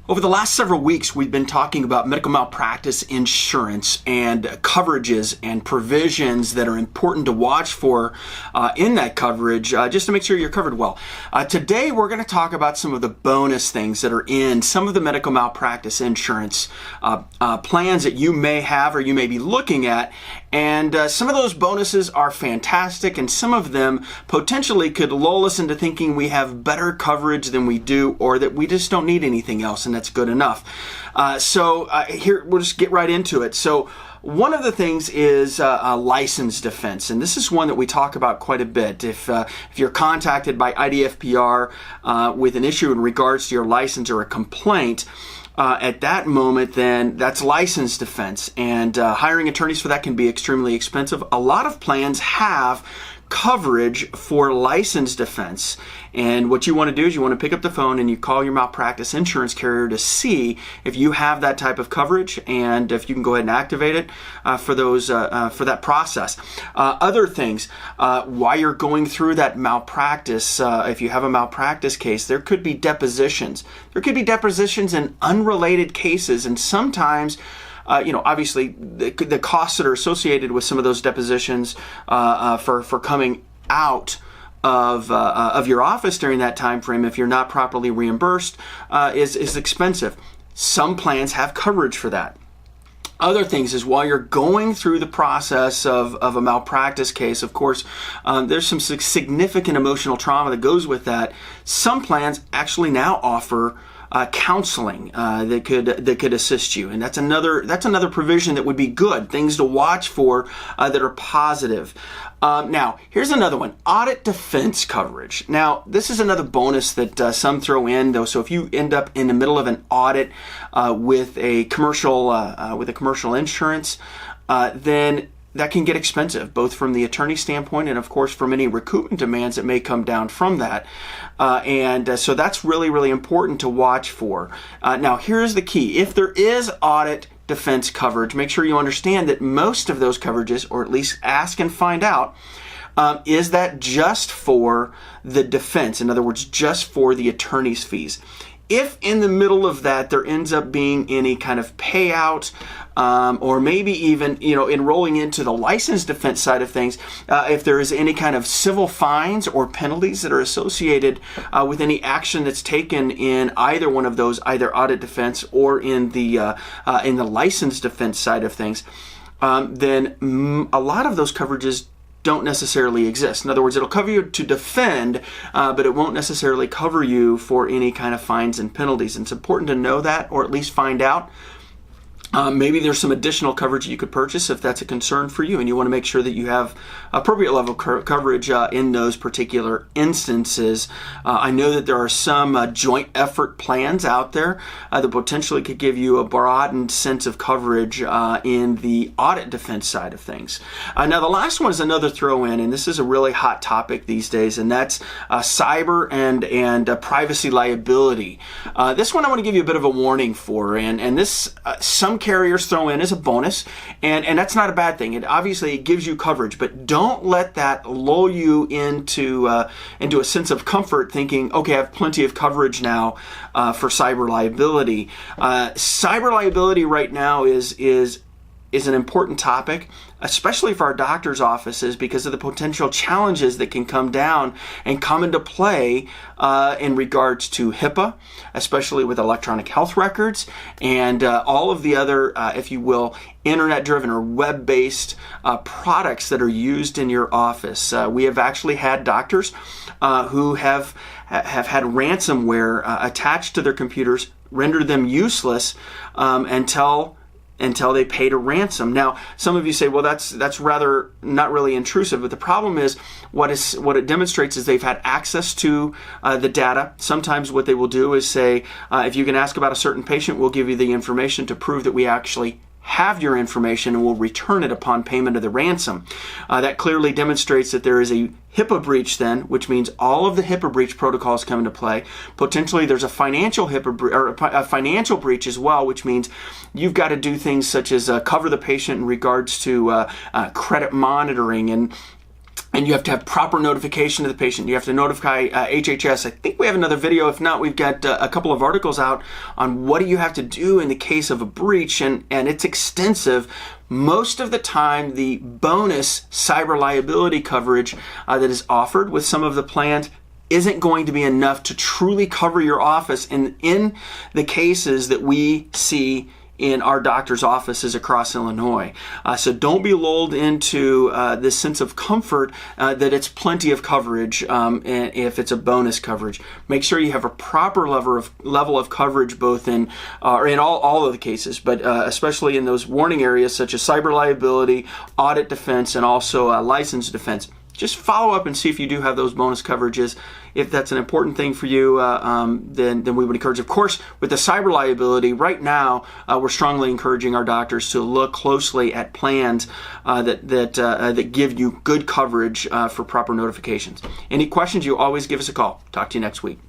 Over the last several weeks, we've been talking about medical malpractice insurance and coverages and provisions that are important to watch for in that coverage, just to make sure you're covered well. Today, we're going to talk about some of the bonus things that are in some of the medical malpractice insurance plans that you may have or you may be looking at. And some of those bonuses are fantastic, and some of them potentially could lull us into thinking we have better coverage than we do, or that we just don't need anything else, and that's good enough. Here, we'll just get right into it. So one of the things is a license defense, and this is one that we talk about quite a bit. If you're contacted by IDFPR with an issue in regards to your license or a complaint, at that moment, then that's license defense, and hiring attorneys for that can be extremely expensive. A lot of plans have coverage for license defense, and what you want to do is you want to pick up the phone and you call your malpractice insurance carrier to see if you have that type of coverage and if you can go ahead and activate it for that process. Other things, while you're going through that malpractice, if you have a malpractice case, there could be depositions. There could be depositions in unrelated cases, and sometimes obviously the costs that are associated with some of those depositions for coming out of your office during that time frame, if you're not properly reimbursed, is expensive. Some plans have coverage for that. Other things is while you're going through the process of a malpractice case, of course, there's some significant emotional trauma that goes with that. Some plans actually now offer counseling that could assist you, and that's another provision that would be good. Things to watch for that are positive. Now, here's another one: audit defense coverage. Now, this is another bonus that some throw in, though. So if you end up in the middle of an audit with a commercial insurance, then that can get expensive, both from the attorney standpoint and, of course, from any recoupment demands that may come down from that. So that's really, really important to watch for. Now, here's the key. If there is audit defense coverage, make sure you understand that most of those coverages, or at least ask and find out, is that just for the defense? In other words, just for the attorney's fees. If in the middle of that there ends up being any kind of payout, or maybe even enrolling into the license defense side of things, if there is any kind of civil fines or penalties that are associated with any action that's taken in either one of those, either audit defense or in the license defense side of things, then a lot of those coverages don't necessarily exist. In other words, it'll cover you to defend, but it won't necessarily cover you for any kind of fines and penalties. And it's important to know that, or at least find out. Maybe there's some additional coverage you could purchase if that's a concern for you, and you want to make sure that you have appropriate level coverage in those particular instances. I know that there are some joint effort plans out there that potentially could give you a broadened sense of coverage in the audit defense side of things. Now, the last one is another throw in, and this is a really hot topic these days, and that's cyber and privacy liability. This one I want to give you a bit of a warning for, and this some carriers throw in as a bonus, and that's not a bad thing. It gives you coverage, but don't let that lull you into a sense of comfort, thinking, okay, I have plenty of coverage now for cyber liability. Cyber liability right now is an important topic, especially for our doctor's offices, because of the potential challenges that can come down and come into play in regards to HIPAA, especially with electronic health records and all of the other, if you will, internet-driven or web-based products that are used in your office. We have actually had doctors who have had ransomware attached to their computers, render them useless until they paid a ransom. Now, some of you say, well, that's rather not really intrusive, but the problem is what it demonstrates is they've had access to the data. Sometimes what they will do is say, if you can ask about a certain patient, we'll give you the information to prove that we actually have your information, and will return it upon payment of the ransom. That clearly demonstrates that there is a HIPAA breach then, which means all of the HIPAA breach protocols come into play. Potentially there's a financial a financial breach as well, which means you've got to do things such as cover the patient in regards to credit monitoring and and you have to have proper notification to the patient. You have to notify HHS. I think we have another video. If not, we've got a couple of articles out on what do you have to do in the case of a breach, and it's extensive. Most of the time, the bonus cyber liability coverage that is offered with some of the plans isn't going to be enough to truly cover your office in the cases that we see in our doctor's offices across Illinois. So don't be lulled into this sense of comfort that it's plenty of coverage if it's a bonus coverage. Make sure you have a proper level of coverage both in all of the cases, but especially in those warning areas such as cyber liability, audit defense, and also license defense. Just follow up and see if you do have those bonus coverages. If that's an important thing for you, then we would encourage. Of course, with the cyber liability, right now we're strongly encouraging our doctors to look closely at plans that give you good coverage for proper notifications. Any questions? You always give us a call. Talk to you next week.